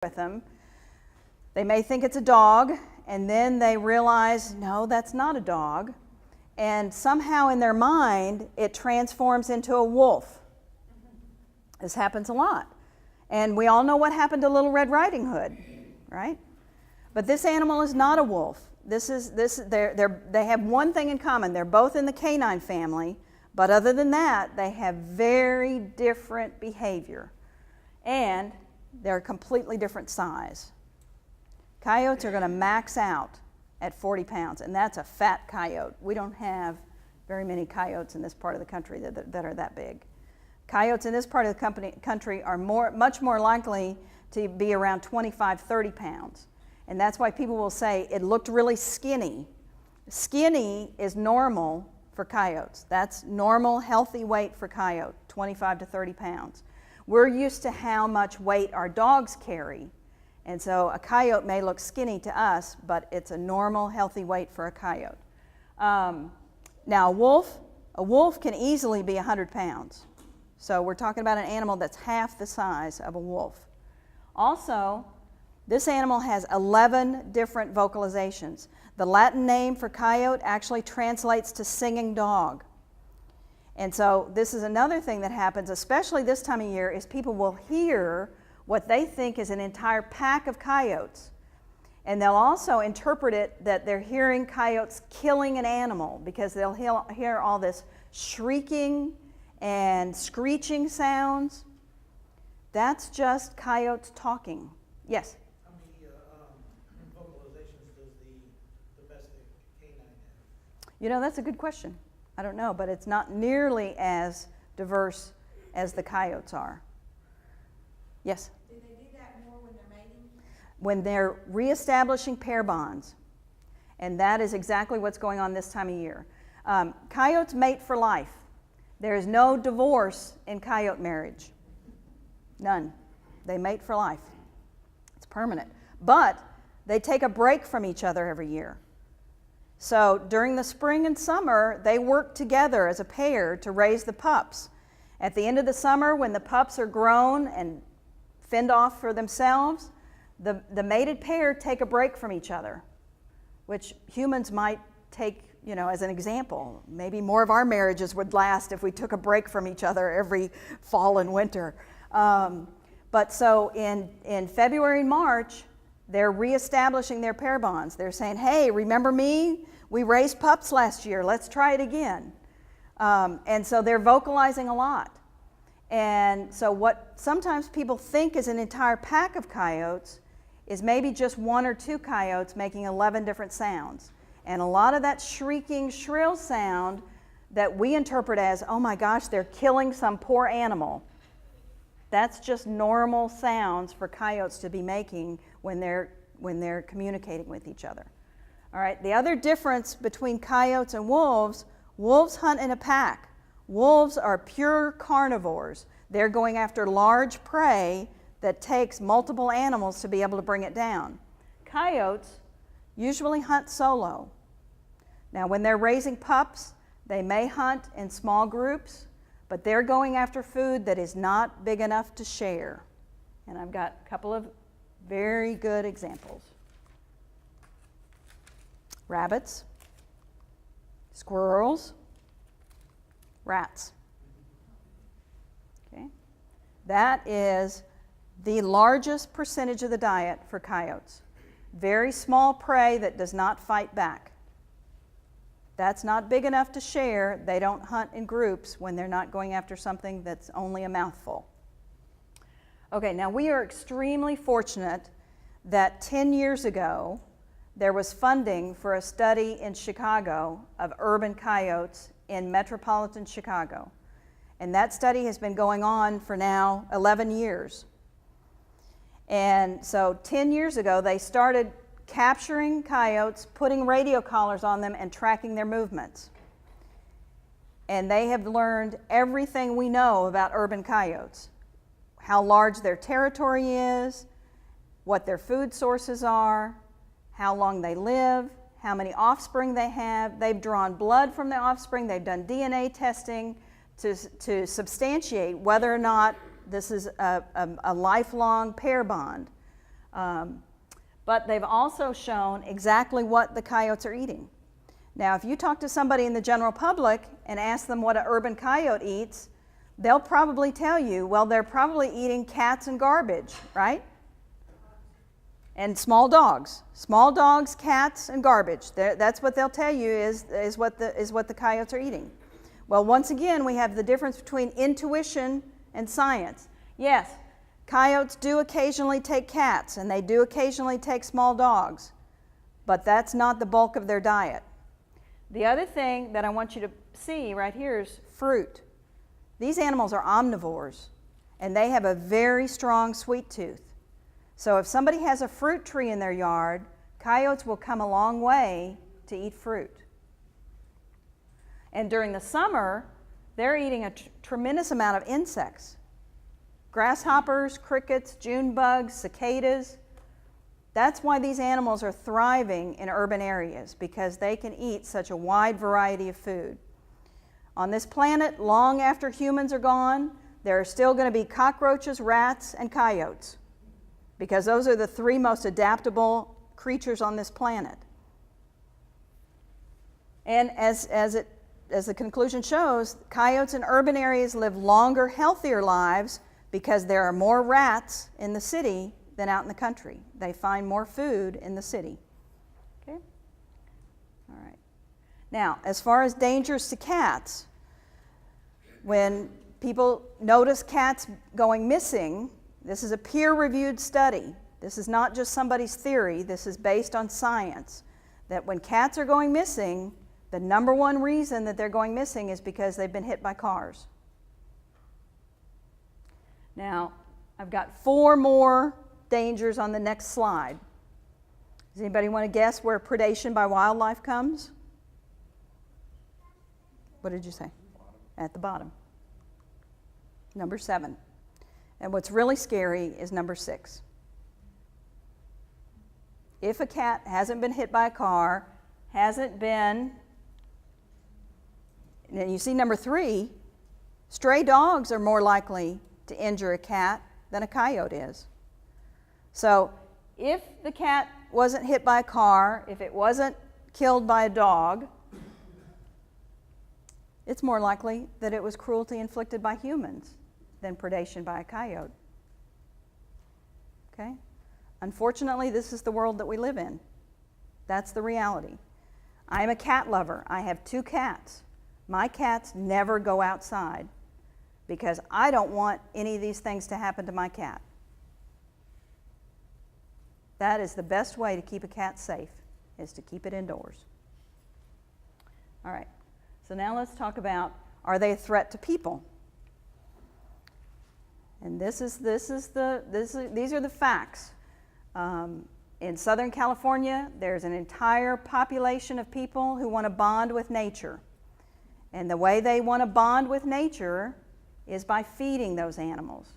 with them. They may think it's a dog, and then they realize, no, that's not a dog. And somehow in their mind, it transforms into a wolf. This happens a lot. And we all know what happened to Little Red Riding Hood, right? But this animal is not a wolf. They have one thing in common. They're both in the canine family, but other than that, they have very different behavior. And they're a completely different size. Coyotes are going to max out at 40 pounds, and that's a fat coyote. We don't have very many coyotes in this part of the country that are that big. Coyotes in this part of the country are much more likely to be around 25, 30 pounds. And that's why people will say it looked really skinny. Skinny is normal for coyotes. That's normal, healthy weight for coyote, 25 to 30 pounds. We're used to how much weight our dogs carry. And so a coyote may look skinny to us, but it's a normal, healthy weight for a coyote. Now a wolf can easily be 100 pounds. So we're talking about an animal that's half the size of a wolf. Also, this animal has 11 different vocalizations. The Latin name for coyote actually translates to singing dog. And so this is another thing that happens, especially this time of year, is people will hear what they think is an entire pack of coyotes. And they'll also interpret it that they're hearing coyotes killing an animal, because they'll hear all this shrieking and screeching sounds. That's just coyotes talking. Yes? How many vocalizations does the domestic canine have? You know, that's a good question. I don't know, but it's not nearly as diverse as the coyotes are. Yes? Do they do that more when they're mating? When they're reestablishing pair bonds. And that is exactly what's going on this time of year. Coyotes mate for life. There is no divorce in coyote marriage. None. They mate for life. It's permanent. But they take a break from each other every year. So during the spring and summer, they work together as a pair to raise the pups. At the end of the summer, when the pups are grown and fend off for themselves, the mated pair take a break from each other, which humans might take, you know, as an example. Maybe more of our marriages would last if we took a break from each other every fall and winter. But so in February and March, they're reestablishing their pair bonds. They're saying, hey, remember me? We raised pups last year. Let's try it again. And so they're vocalizing a lot. And so what sometimes people think is an entire pack of coyotes is maybe just one or two coyotes making 11 different sounds. And a lot of that shrieking, shrill sound that we interpret as, oh my gosh, they're killing some poor animal. That's just normal sounds for coyotes to be making when they're communicating with each other. All right, the other difference between coyotes and wolves hunt in a pack. Wolves are pure carnivores. They're going after large prey that takes multiple animals to be able to bring it down. Coyotes usually hunt solo. Now, when they're raising pups, they may hunt in small groups, but they're going after food that is not big enough to share. And I've got a couple of very good examples. Rabbits, squirrels, rats. Okay? That is the largest percentage of the diet for coyotes. Very small prey that does not fight back. That's not big enough to share. They don't hunt in groups when they're not going after something that's only a mouthful. Okay, now we are extremely fortunate that 10 years ago, there was funding for a study in Chicago of urban coyotes in metropolitan Chicago. And that study has been going on for now 11 years. And so 10 years ago, they started capturing coyotes, putting radio collars on them, and tracking their movements. And they have learned everything we know about urban coyotes. How large their territory is, what their food sources are, how long they live, how many offspring they have. They've drawn blood from the offspring. They've done DNA testing to substantiate whether or not this is a lifelong pair bond. But they've also shown exactly what the coyotes are eating. Now, if you talk to somebody in the general public and ask them what an urban coyote eats, they'll probably tell you, well, they're probably eating cats and garbage, right? And small dogs. Small dogs, cats, and garbage. That's what they'll tell you is what the coyotes are eating. Well, once again, we have the difference between intuition and science. Yes, coyotes do occasionally take cats, and they do occasionally take small dogs, but that's not the bulk of their diet. The other thing that I want you to see right here is fruit. These animals are omnivores, and they have a very strong sweet tooth. So if somebody has a fruit tree in their yard, coyotes will come a long way to eat fruit. And during the summer, they're eating a tremendous amount of insects. Grasshoppers, crickets, June bugs, cicadas. That's why these animals are thriving in urban areas, because they can eat such a wide variety of food. On this planet, long after humans are gone, there are still going to be cockroaches, rats, and coyotes, because those are the three most adaptable creatures on this planet. And as the conclusion shows, coyotes in urban areas live longer, healthier lives because there are more rats in the city than out in the country. They find more food in the city. Okay? All right. Now, as far as dangers to cats, when people notice cats going missing, this is a peer-reviewed study. This is not just somebody's theory. This is based on science. That when cats are going missing, the number one reason that they're going missing is because they've been hit by cars. Now, I've got 4 more dangers on the next slide. Does anybody want to guess where predation by wildlife comes? What did you say? At the bottom. Number 7. And what's really scary is number 6. If a cat hasn't been hit by a car, hasn't been, and you see number 3, stray dogs are more likely to injure a cat than a coyote is. So if the cat wasn't hit by a car, if it wasn't killed by a dog, it's more likely that it was cruelty inflicted by humans than predation by a coyote. Okay? Unfortunately, this is the world that we live in. That's the reality. I am a cat lover. I have 2 cats. My cats never go outside because I don't want any of these things to happen to my cat. That is the best way to keep a cat safe, is to keep it indoors. All right, so now let's talk about, are they a threat to people? And these are the facts. In Southern California, there's an entire population of people who want to bond with nature. And the way they want to bond with nature is by feeding those animals.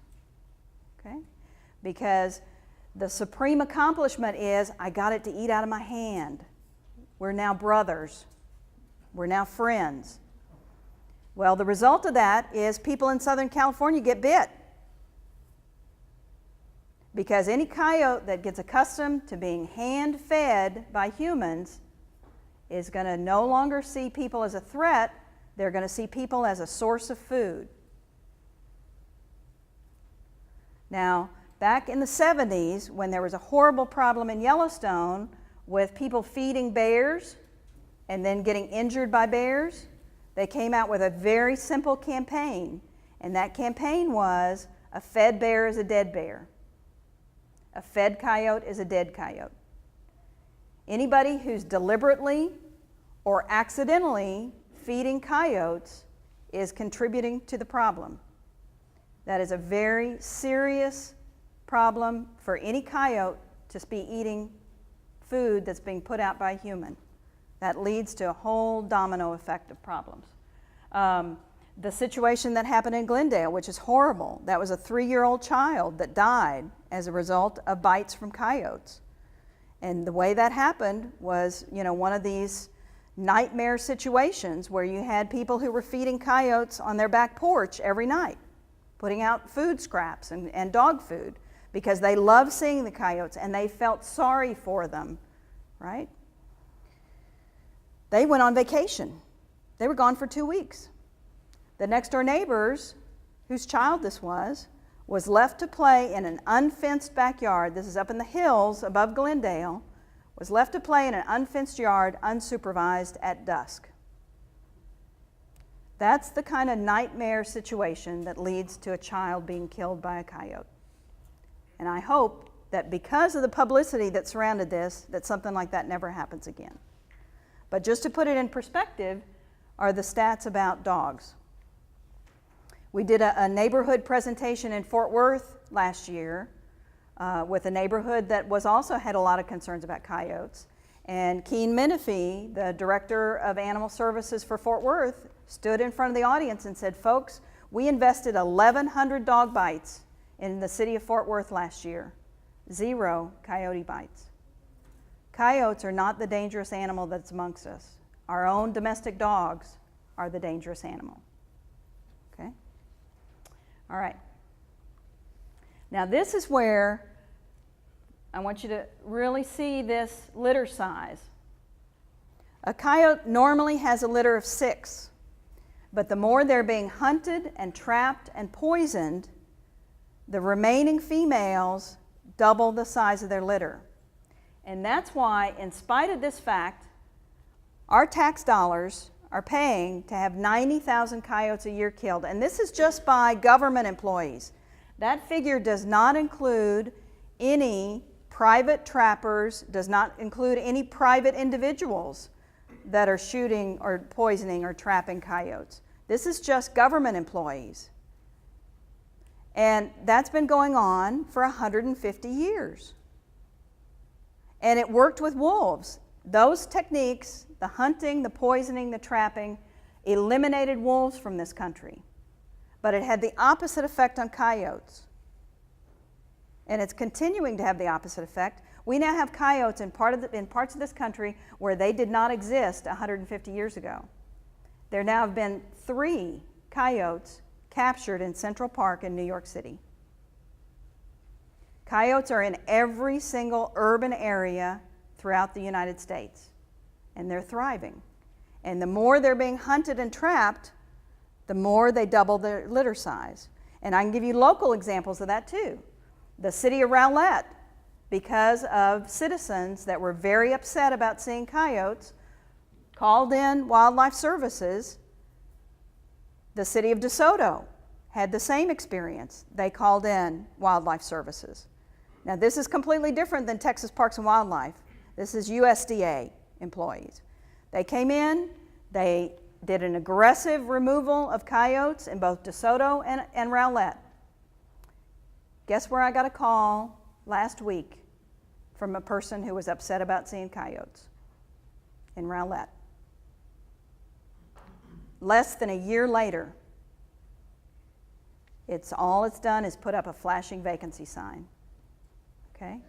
Okay? Because the supreme accomplishment is, I got it to eat out of my hand. We're now brothers. We're now friends. Well, the result of that is people in Southern California get bit. Because any coyote that gets accustomed to being hand-fed by humans is going to no longer see people as a threat. They're going to see people as a source of food. Now, back in the 70s, when there was a horrible problem in Yellowstone with people feeding bears and then getting injured by bears, they came out with a very simple campaign. And that campaign was, a fed bear is a dead bear. A fed coyote is a dead coyote. Anybody who's deliberately or accidentally feeding coyotes is contributing to the problem. That is a very serious problem for any coyote to be eating food that's being put out by a human. That leads to a whole domino effect of problems. The situation that happened in Glendale, which is horrible, that was a 3-year-old child that died as a result of bites from coyotes. And the way that happened was, one of these nightmare situations where you had people who were feeding coyotes on their back porch every night, putting out food scraps and dog food, because they loved seeing the coyotes and they felt sorry for them, right? They went on vacation. They were gone for 2 weeks. The next door neighbors, whose child this was left to play in an unfenced backyard. This is up in the hills above Glendale. Was left to play in an unfenced yard, unsupervised at dusk. That's the kind of nightmare situation that leads to a child being killed by a coyote. And I hope that because of the publicity that surrounded this, that something like that never happens again. But just to put it in perspective are the stats about dogs. We did a neighborhood presentation in Fort Worth last year with a neighborhood that was also had a lot of concerns about coyotes. And Keen Menifee, the director of animal services for Fort Worth, stood in front of the audience and said, folks, we invested 1,100 dog bites in the city of Fort Worth last year. 0 coyote bites. Coyotes are not the dangerous animal that's amongst us. Our own domestic dogs are the dangerous animal. Okay? All right. Now this is where I want you to really see this litter size. A coyote normally has a litter of 6, but the more they're being hunted and trapped and poisoned, the remaining females double the size of their litter. And that's why, in spite of this fact, our tax dollars are paying to have 90,000 coyotes a year killed. And this is just by government employees. That figure does not include any private trappers, does not include any private individuals that are shooting or poisoning or trapping coyotes. This is just government employees. And that's been going on for 150 years. And it worked with wolves. Those techniques, the hunting, the poisoning, the trapping, eliminated wolves from this country. But it had the opposite effect on coyotes. And it's continuing to have the opposite effect. We now have coyotes in parts of this country where they did not exist 150 years ago. There now have been 3 coyotes captured in Central Park in New York City. Coyotes are in every single urban area throughout the United States, and they're thriving. And the more they're being hunted and trapped, the more they double their litter size. And I can give you local examples of that too. The city of Rowlett, because of citizens that were very upset about seeing coyotes, called in wildlife services. The city of DeSoto had the same experience. They called in wildlife services. Now this is completely different than Texas Parks and Wildlife. This is USDA employees. They came in, they did an aggressive removal of coyotes in both DeSoto and Rowlett. Guess where I got a call last week from a person who was upset about seeing coyotes? In Rowlett. Less than a year later, all it's done is put up a flashing vacancy sign. Okay?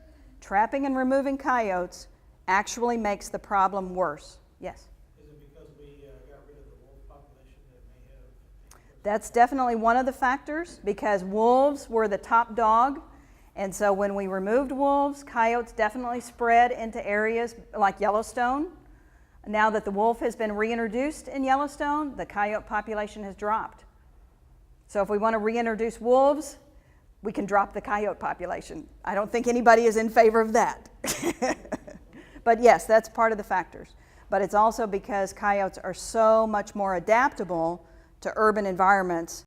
Trapping and removing coyotes actually makes the problem worse. Yes? Is it because we got rid of the wolf population that may have? That's definitely one of the factors, because wolves were the top dog. And so when we removed wolves, coyotes definitely spread into areas like Yellowstone. Now that the wolf has been reintroduced in Yellowstone, the coyote population has dropped. So if we want to reintroduce wolves, we can drop the coyote population. I don't think anybody is in favor of that. But yes, that's part of the factors. But it's also because coyotes are so much more adaptable to urban environments